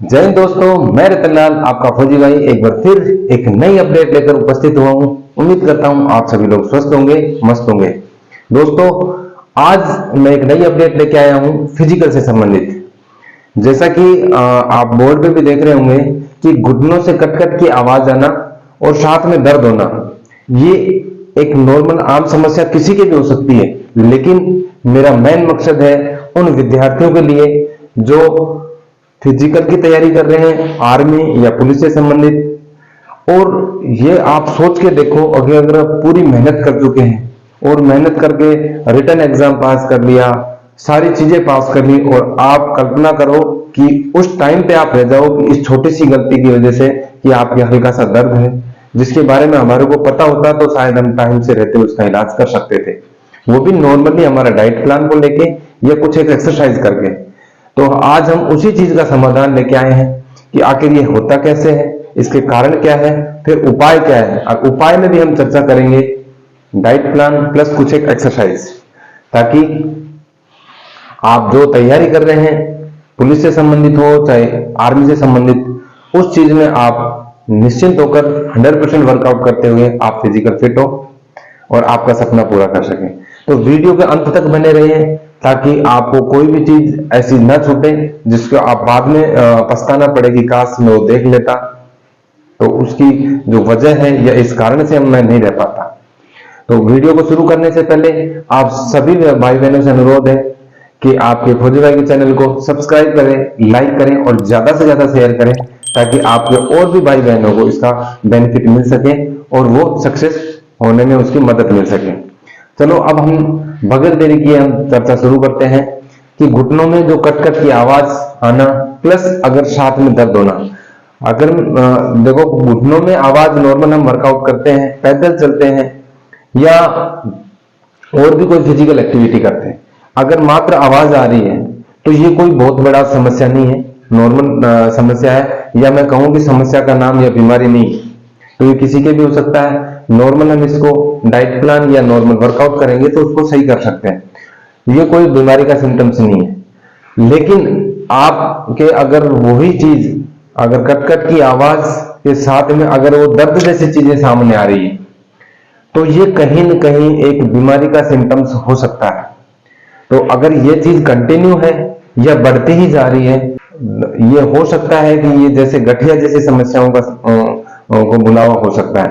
जय हिंद दोस्तों, मैं रतनलाल आपका फौजी भाई एक बार फिर एक नई अपडेट लेकर उपस्थित हुआ हूं। उम्मीद करता हूं आप सभी लोग स्वस्थ होंगे, मस्त होंगे। दोस्तों, आज मैं एक नई अपडेट लेके आया हूं फिजिकल से संबंधित। जैसा कि आप बोर्ड पे भी देख रहे होंगे कि घुटनों से कट कट की आवाज आना और साथ में दर्द होना, ये एक नॉर्मल आम समस्या किसी के भी हो सकती है। लेकिन मेरा मेन मकसद है उन विद्यार्थियों के लिए जो फिजिकल की तैयारी कर रहे हैं, आर्मी या पुलिस से संबंधित। और ये आप सोच के देखो, अगर पूरी मेहनत कर चुके हैं और मेहनत करके रिटन एग्जाम पास कर लिया, सारी चीजें पास कर ली, और आप कल्पना करो कि उस टाइम पे आप रह जाओ कि इस छोटी सी गलती की वजह से कि आपके हल्का सा दर्द है, जिसके बारे में हमारे को पता होता तो शायद हम टाइम से रहते उसका इलाज कर सकते थे, वो भी नॉर्मली हमारा डाइट प्लान को लेके या कुछ एक एक्सरसाइज करके। तो आज हम उसी चीज का समाधान लेके आए हैं कि आखिर ये होता कैसे है, इसके कारण क्या है, फिर उपाय क्या है। और उपाय में भी हम चर्चा करेंगे डाइट प्लान प्लस कुछ एक एक्सरसाइज, ताकि आप जो तैयारी कर रहे हैं, पुलिस से संबंधित हो चाहे आर्मी से संबंधित, उस चीज में आप निश्चिंत होकर 100% वर्कआउट करते हुए आप फिजिकल फिट हो और आपका सपना पूरा कर सकें। तो वीडियो के अंत तक बने रहिए ताकि आपको कोई भी चीज ऐसी न छूटे जिसको आप बाद में पछताना पड़े कि काश मैं वो देख लेता। तो उसकी जो वजह है या इस कारण से मैं नहीं रह पाता। तो वीडियो को शुरू करने से पहले आप सभी भाई बहनों से अनुरोध है कि आपके फौजी भाई के चैनल को सब्सक्राइब करें, लाइक करें और ज्यादा से ज्यादा शेयर करें, ताकि आपके और भी भाई बहनों को इसका बेनिफिट मिल सके और वो सक्सेस होने में उसकी मदद मिल सके। चलो, अब हम बगैर देरी किए हम चर्चा शुरू करते हैं कि घुटनों में जो कट-कट की आवाज आना प्लस अगर साथ में दर्द होना। अगर देखो, घुटनों में आवाज नॉर्मल हम वर्कआउट करते हैं, पैदल चलते हैं या और भी कोई फिजिकल एक्टिविटी करते हैं, अगर मात्र आवाज आ रही है तो ये कोई बहुत बड़ा समस्या नहीं है, नॉर्मल समस्या है, या मैं कहूं कि समस्या का नाम या बीमारी नहीं। तो ये किसी के भी हो सकता है। नॉर्मल हम इसको डाइट प्लान या नॉर्मल वर्कआउट करेंगे तो उसको सही कर सकते हैं। ये कोई बीमारी का सिम्टम्स नहीं है। लेकिन आपके अगर वही चीज अगर कट-कट की आवाज के साथ में अगर वो दर्द जैसी चीजें सामने आ रही है, तो ये कहीं न कहीं एक बीमारी का सिम्टम्स हो सकता है। तो अगर ये चीज कंटिन्यू है या बढ़ती ही जा रही है, ये हो सकता है कि ये जैसे गठिया जैसी समस्याओं का को बुलावा हो सकता है।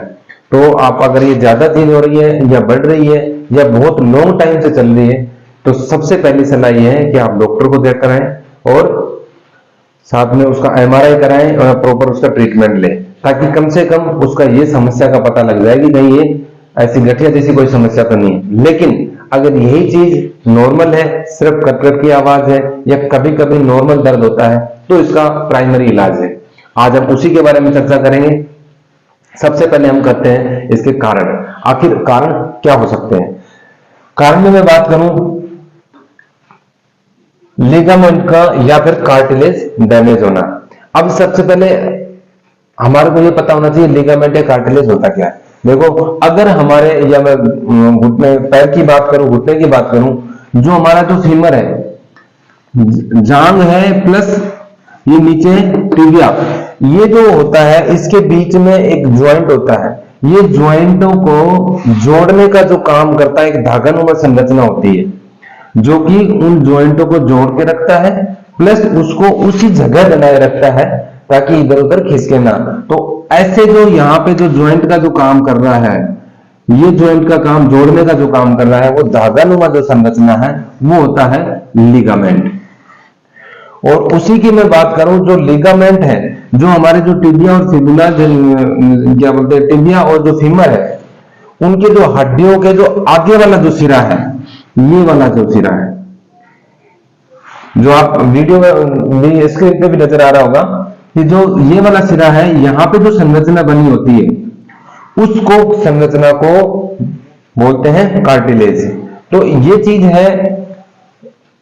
तो आप अगर ये ज्यादा चीज हो रही है या बढ़ रही है या बहुत लॉन्ग टाइम से चल रही है, तो सबसे पहली सलाह ये है कि आप डॉक्टर को देख कराएं और साथ में उसका MRI कराएं और प्रॉपर उसका ट्रीटमेंट लें, ताकि कम से कम उसका ये समस्या का पता लग जाए कि नहीं ये ऐसी गठिया जैसी कोई समस्या तो नहीं है। लेकिन अगर यही चीज नॉर्मल है, सिर्फ कट-कट की आवाज है या कभी कभी नॉर्मल दर्द होता है, तो इसका प्राइमरी इलाज है। आज हम उसी के बारे में चर्चा करेंगे। सबसे पहले हम करते हैं इसके कारण। आखिर कारण क्या हो सकते हैं। कारण में मैं बात करूं लिगामेंट का या फिर कार्टिलेज डैमेज होना। अब सबसे पहले हमारे को ये पता होना चाहिए लिगामेंट या कार्टिलेज होता क्या है। देखो, अगर हमारे या मैं घुटने पैर की बात करूं, घुटने की बात करूं, जो हमारा जो फीमर है, जांग है प्लस ये नीचे टिबिया, ये जो होता है इसके बीच में एक ज्वाइंट होता है। ये ज्वाइंटों को जोड़ने का जो काम करता है एक धागानुमा संरचना होती है, जो कि उन ज्वाइंटों को जोड़ के रखता है प्लस उसको उसी जगह बनाए रखता है ताकि इधर उधर खिसके ना। तो ऐसे जो यहाँ पे जो ज्वाइंट का जो काम कर रहा है, ये ज्वाइंट का काम जोड़ने का जो काम कर रहा है, वो धागानुमा जो संरचना है वो होता है लिगामेंट। और उसी की मैं बात करूं, जो लिगामेंट है, जो हमारे जो टिबिया और फिबुला क्या बोलते हैं, टिबिया और जो फीमर है, उनके जो हड्डियों के जो आगे वाला जो सिरा है, ये वाला जो सिरा है, जो आप वीडियो में स्क्रीन पे भी नजर आ रहा होगा कि जो ये वाला सिरा है, यहाँ पे जो संरचना बनी होती है उसको संरचना को बोलते हैं कार्टिलेज। तो ये चीज है,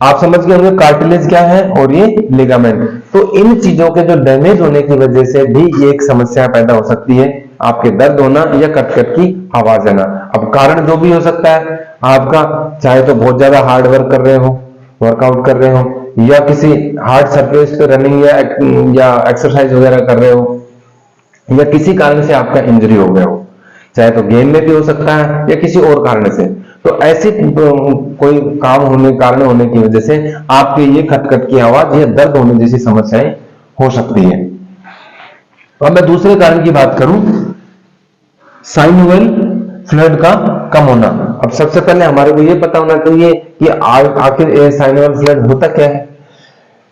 आप समझ गए होंगे कार्टिलेज क्या है और ये लिगामेंट। तो इन चीजों के जो डैमेज होने की वजह से भी ये एक समस्या पैदा हो सकती है, आपके दर्द होना या कट-कट की आवाज आना। अब कारण जो भी हो सकता है आपका, चाहे तो बहुत ज्यादा हार्ड वर्क कर रहे हो, वर्कआउट कर रहे हो, या किसी हार्ड सरफेस पे रनिंग या एक्सरसाइज वगैरह कर रहे हो, या किसी कारण से आपका इंजरी हो गया हो, चाहे तो गेम में भी हो सकता है या किसी और कारण से, तो ऐसी कोई कारण होने की वजह से आपके ये खटखट की आवाज या दर्द होने जैसी समस्याएं हो सकती है। अब मैं दूसरे कारण की बात करूं, साइनोवियल फ्लूइड का कम होना। अब सबसे पहले हमारे को ये पता होना चाहिए कि आखिर साइनोवियल फ्लूइड होता क्या है।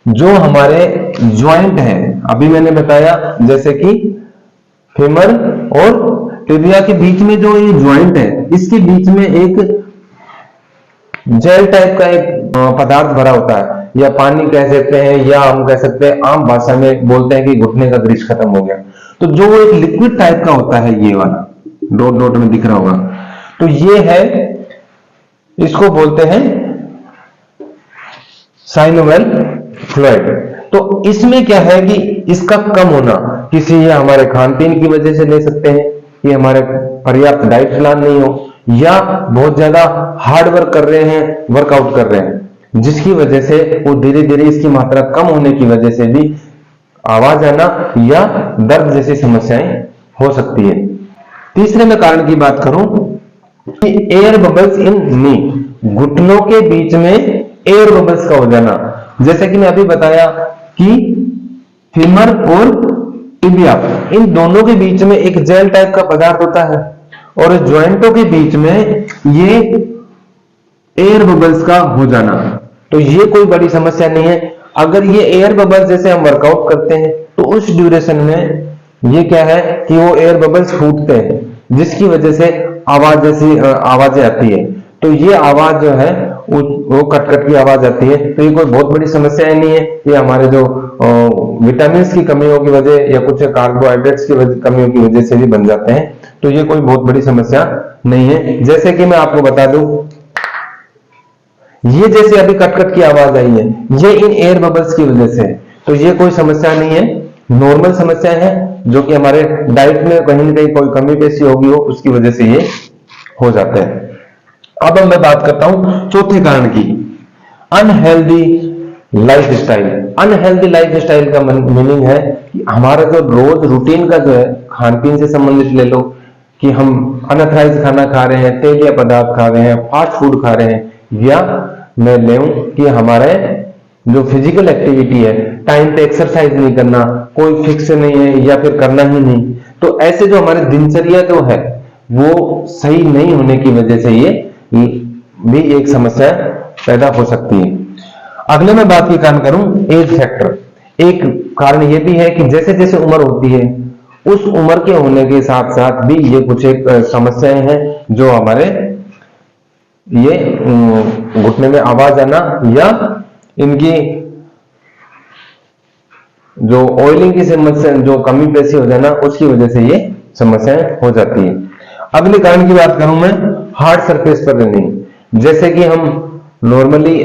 जो हमारे ज्वाइंट है, अभी मैंने बताया जैसे कि फेमर और टिबिया के बीच में जो ये ज्वाइंट है, इसके बीच में एक जेल टाइप का एक पदार्थ भरा होता है, या पानी कह सकते हैं, या हम कह सकते हैं आम भाषा में बोलते हैं कि घुटने का ग्रीस खत्म हो गया। तो जो एक लिक्विड टाइप का होता है, ये वाला डॉट डॉट में दिख रहा होगा, तो ये है, इसको बोलते हैं साइनोवियल फ्लूइड। तो इसमें क्या है कि इसका कम होना किसी ये हमारे खान पीन की वजह से ले सकते हैं, कि हमारे पर्याप्त डाइट प्लान नहीं हो, या बहुत ज्यादा हार्ड वर्क कर रहे हैं, वर्कआउट कर रहे हैं, जिसकी वजह से वो धीरे धीरे इसकी मात्रा कम होने की वजह से भी आवाज आना या दर्द जैसी समस्याएं हो सकती है। तीसरे में कारण की बात करूं कि एयर बबल्स इन नी, घुटनों के बीच में एयर बबल्स का हो जाना। जैसे कि मैं अभी बताया कि फीमर और टिबिया, इन दोनों के बीच में एक जेल टाइप का पदार्थ होता है, और ज्वाइंटों के बीच में ये एयर बबल्स का हो जाना। तो ये कोई बड़ी समस्या नहीं है। अगर ये एयर बबल्स जैसे हम वर्कआउट करते हैं तो उस ड्यूरेशन में ये क्या है कि वो एयर बबल्स फूटते हैं, जिसकी वजह से आवाज जैसी आवाजें आती है। तो ये आवाज जो है वो कट की आवाज आती है। तो ये कोई बहुत बड़ी समस्या नहीं है। ये हमारे जो विटामिन की कमियों की वजह या कुछ कार्बोहाइड्रेट्स की कमियों की वजह से भी बन जाते हैं। तो ये कोई बहुत बड़ी समस्या नहीं है। जैसे कि मैं आपको बता दूं, ये जैसे अभी कट की आवाज आई है, ये इन एयर बबल्स की वजह से, तो ये कोई समस्या नहीं है, नॉर्मल समस्या है, जो कि हमारे डाइट में कहीं ना कहीं कोई कमी पेशी होगी हो, उसकी वजह से ये हो जाते हैं। अब मैं बात करता हूं चौथे कारण की, unhealthy life style. Unhealthy life style का मीनिंग है कि हमारा जो रोज रूटीन का जो है खान पीन से संबंधित ले लो, कि हम अनऑथराइज्ड खाना खा रहे हैं, तेलीय पदार्थ खा रहे हैं, फास्ट फूड खा रहे हैं, या मैं ले कि हमारे जो फिजिकल एक्टिविटी है, टाइम पे एक्सरसाइज नहीं करना, कोई फिक्स नहीं है या फिर करना ही नहीं। तो ऐसे जो हमारे दिनचर्या जो है वो सही नहीं होने की वजह से ये भी एक समस्या पैदा हो सकती है। अगले मैं बात की कारण करूं, एज फैक्टर। एक कारण ये भी है कि जैसे जैसे उम्र होती है, उस उम्र के होने के साथ साथ भी ये कुछ एक समस्याएं हैं जो हमारे ये घुटने में आवाज आना या इनकी जो ऑयलिंग की समस्या, जो कमी पेशी हो जाना, उसकी वजह से ये समस्याएं हो जाती है। अगले कारण की बात करूं मैं, हार्ड सरफेस पर रनिंग। जैसे कि हम नॉर्मली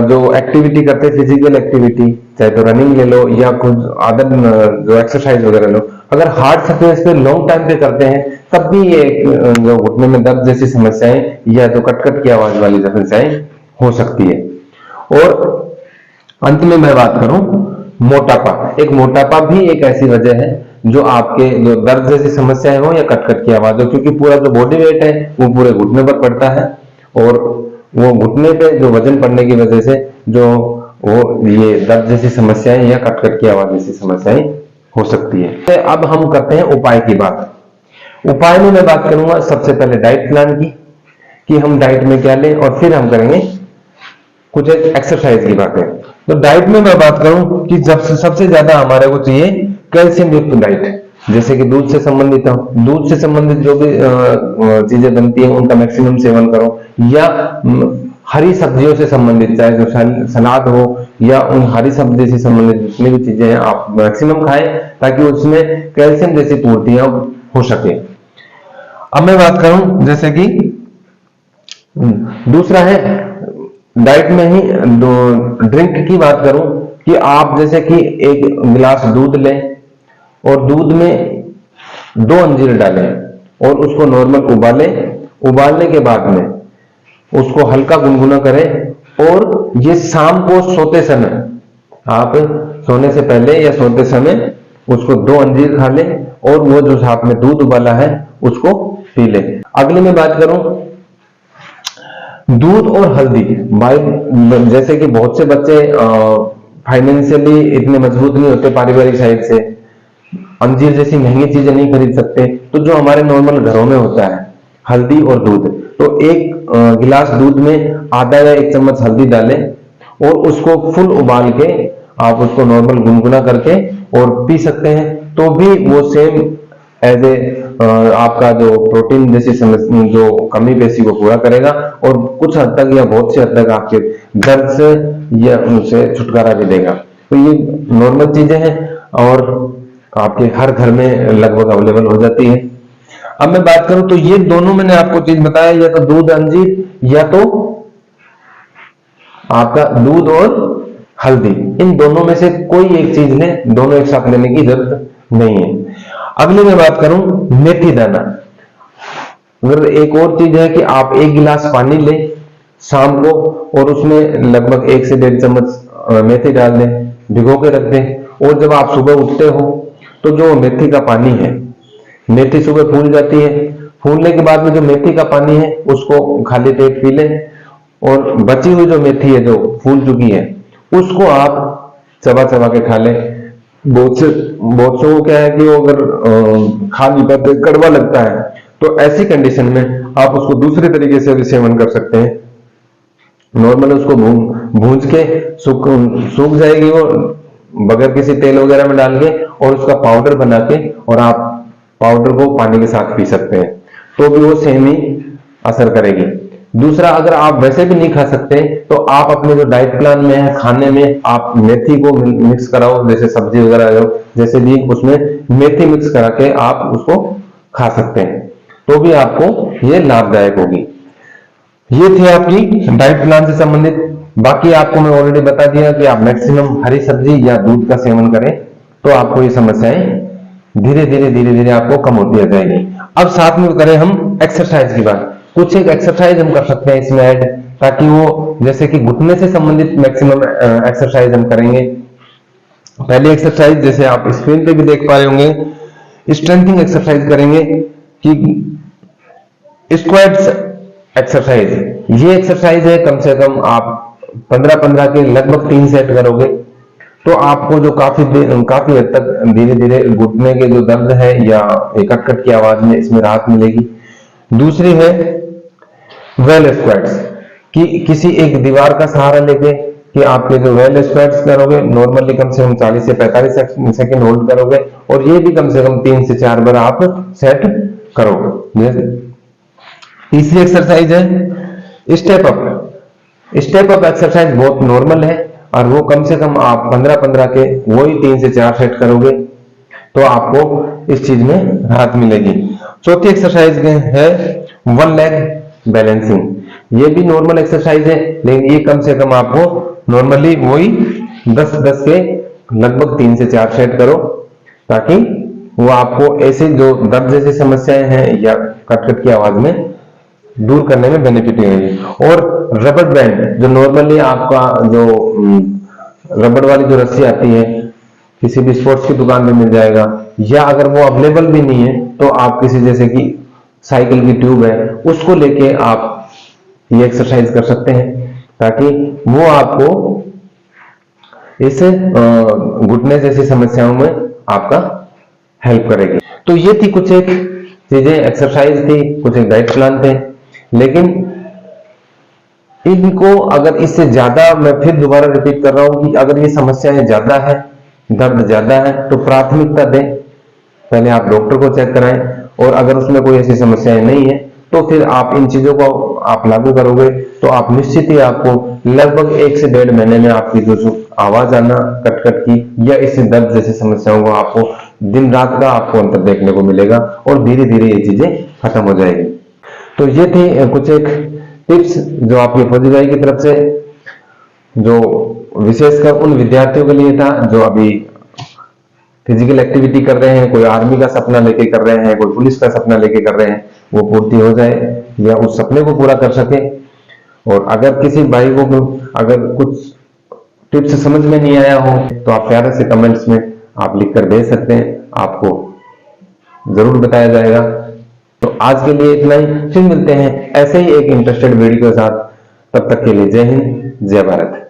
जो एक्टिविटी करते हैं, फिजिकल एक्टिविटी, चाहे तो रनिंग ले लो या कुछ अदर जो एक्सरसाइज वगैरह लो, अगर हार्ड सरफेस पे लॉन्ग टाइम पे करते हैं तब भी ये जो घुटने में दर्द जैसी समस्याएं या जो कट की आवाज वाली समस्याएं हो सकती है। और अंत में मैं बात करूं मोटापा। एक मोटापा भी एक ऐसी वजह है जो आपके जो दर्द जैसी समस्याएं हो या कट की आवाज हो, क्योंकि पूरा जो बॉडी वेट है वो पूरे घुटने पर पड़ता है, और वो घुटने पे जो वजन पड़ने की वजह से जो वो ये दर्द जैसी समस्याएं या कट की आवाज जैसी समस्याएं हो सकती है। तो अब हम करते हैं उपाय की बात। उपाय में मैं बात करूंगा सबसे पहले डाइट प्लान की, कि हम डाइट में क्या लें, और फिर हम करेंगे कुछ एक्सरसाइज की बातें। तो डाइट में मैं बात करूं कि सबसे ज्यादा हमारे को चाहिए कैल्शियम युक्त डाइट, जैसे कि दूध से संबंधित हो, दूध से संबंधित जो भी चीजें बनती हैं उनका मैक्सिमम सेवन करो, या हरी सब्जियों से संबंधित, चाहे जो सलाद हो या उन हरी सब्जी से संबंधित जितनी भी चीजें हैं आप मैक्सिमम खाएं, ताकि उसमें कैल्शियम जैसी पूर्तियां हो सके। अब मैं बात करूं जैसे कि दूसरा है डाइट में ही ड्रिंक की बात करूं, कि आप जैसे कि एक गिलास दूध लें और दूध में 2 अंजीर डालें और उसको नॉर्मल उबालें। उबालने के बाद में उसको हल्का गुनगुना करें और ये शाम को सोते समय, आप सोने से पहले या सोते समय उसको 2 अंजीर खा लें और वो जो साथ में दूध उबाला है उसको पी लें। अगली मैं बात करूं दूध और हल्दी। भाई जैसे कि बहुत से बच्चे फाइनेंशियली इतने मजबूत नहीं होते, पारिवारिक साइड से अंजीर जैसी महंगी चीजें नहीं खरीद सकते, तो जो हमारे नॉर्मल घरों में होता है हल्दी और दूध, तो एक गिलास दूध में आधा या 1 चम्मच हल्दी डालें और उसको फुल उबाल के आप उसको नॉर्मल गुनगुना करके और पी सकते हैं, तो भी वो सेम एज ए आपका जो प्रोटीन जैसी समस्या जो कमी पेशी वो पूरा करेगा और कुछ हद तक या बहुत से हद तक आपके दर्द से या उनसे छुटकारा भी देगा। तो ये नॉर्मल चीजें हैं और आपके हर घर में लगभग अवेलेबल हो जाती है। अब मैं बात करूं तो ये दोनों मैंने आपको चीज बताया, या तो दूध अंजीर या तो आपका दूध और हल्दी, इन दोनों में से कोई एक चीज लें, दोनों एक साथ लेने की जरूरत नहीं है। अगली मैं बात करूं मेथी दाना। अगर एक और चीज है कि आप 1 गिलास पानी लें शाम को और उसमें लगभग 1 से 1.5 चम्मच मेथी डाल दें, भिगो के रख दें और जब आप सुबह उठते हो तो जो मेथी का पानी है, मेथी सुबह फूल जाती है, फूलने के बाद में जो मेथी का पानी है उसको खाली पेट पी लें और बची हुई जो मेथी है जो फूल चुकी है उसको आप चबा चबा के खा लें। बहुत से को क्या है कि वो अगर खा नहीं पाते, कड़वा लगता है, तो ऐसी कंडीशन में आप उसको दूसरे तरीके से भी सेवन कर सकते हैं। नॉर्मल उसको भूंज के सूख जाएगी वो बगैर किसी तेल वगैरह में डाल के, और उसका पाउडर बना के और आप पाउडर को पानी के साथ पी सकते हैं, तो भी वो सेम ही असर करेगी। दूसरा, अगर आप वैसे भी नहीं खा सकते तो आप अपने जो डाइट प्लान में है खाने में आप मेथी को मिक्स कराओ, जैसे सब्जी वगैरह हो जैसे भी उसमें मेथी मिक्स करा के आप उसको खा सकते हैं, तो भी आपको ये लाभदायक होगी। ये थी आपकी डाइट प्लान से संबंधित। बाकी आपको मैं ऑलरेडी बता दिया कि आप मैक्सिमम हरी सब्जी या दूध का सेवन करें तो आपको ये समस्याएं धीरे धीरे आपको कम होती जाएगी। अब साथ में करें हम एक्सरसाइज की बात। कुछ एक एक्सरसाइज हम कर सकते हैं इसमें ऐड, ताकि वो जैसे कि घुटने से संबंधित मैक्सिमम एक्सरसाइज हम करेंगे। पहली एक्सरसाइज जैसे आप स्क्रीन पे भी देख पा रहे होंगे, स्ट्रेंथिंग एक्सरसाइज करेंगे कि स्क्वाट्स एक्सरसाइज। ये एक्सरसाइज है कम से कम आप 15-15 के लगभग 3 सेट करोगे तो आपको जो काफी हद तक धीरे धीरे घुटने के जो दर्द है या कट की आवाज में इसमें राहत मिलेगी। दूसरी है वेल स्क्वाट्स, कि किसी एक दीवार का सहारा लेके कि आपके जो वेल स्क्वाट्स करोगे नॉर्मली कम से कम 40 से 45 सेकंड होल्ड करोगे और ये भी कम से कम 3 से 4 बार आप सेट करोगे। तीसरी एक्सरसाइज है step up. Step up exercise बहुत नॉर्मल है और वो कम से कम आप 15-15 के वही 3 से 4 सेट करोगे तो आपको इस चीज में राहत मिलेगी। चौथी एक्सरसाइज है 1 लेग बैलेंसिंग। ये भी नॉर्मल एक्सरसाइज है, लेकिन ये कम से कम आपको नॉर्मली वही 10-10 के लगभग 3 से 4 सेट करो, ताकि वो आपको ऐसे जो दर्द जैसी समस्याएं हैं या कट की आवाज में दूर करने में बेनिफिट होगी। और रबर बैंड जो नॉर्मली आपका जो रबड़ वाली जो रस्सी आती है किसी भी स्पोर्ट्स की दुकान में मिल जाएगा, या अगर वो अवेलेबल भी नहीं है तो आप किसी जैसे कि साइकिल की ट्यूब है उसको लेके आप ये एक्सरसाइज कर सकते हैं, ताकि वो आपको इस घुटने जैसी समस्याओं में आपका हेल्प करेगी। तो ये थी कुछ एक चीजें, एक्सरसाइज थी, कुछ एक डाइट प्लान थे। लेकिन इनको अगर इससे ज्यादा, मैं फिर दोबारा रिपीट कर रहा हूं कि अगर ये समस्याएं ज्यादा है, दर्द ज्यादा है, तो प्राथमिकता दें, पहले आप डॉक्टर को चेक कराएं, और अगर उसमें कोई ऐसी समस्याएं नहीं है तो फिर आप इन चीजों को आप लागू करोगे तो आप निश्चित ही आपको लगभग 1 से 1.5 महीने में आपकी जो आवाज आना कट की या इससे दर्द जैसी समस्याओं को आपको दिन रात का आपको अंतर देखने को मिलेगा और धीरे धीरे ये चीजें खत्म हो जाएगी। तो ये थी कुछ एक टिप्स जो आपके फौजी भाई की तरफ से, जो विशेषकर उन विद्यार्थियों के लिए था जो अभी फिजिकल एक्टिविटी कर रहे हैं, कोई आर्मी का सपना लेके कर रहे हैं, कोई पुलिस का सपना लेके कर रहे हैं, वो पूर्ति हो जाए या उस सपने को पूरा कर सके। और अगर किसी भाई को अगर कुछ टिप्स समझ में नहीं आया हो तो आप प्यारे से कमेंट्स में आप लिखकर भेज सकते हैं, आपको जरूर बताया जाएगा। तो आज के लिए इतना ही, फिर मिलते हैं ऐसे ही एक इंटरेस्टेड वीडियो के साथ। तब तक के लिए जय हिंद, जय भारत।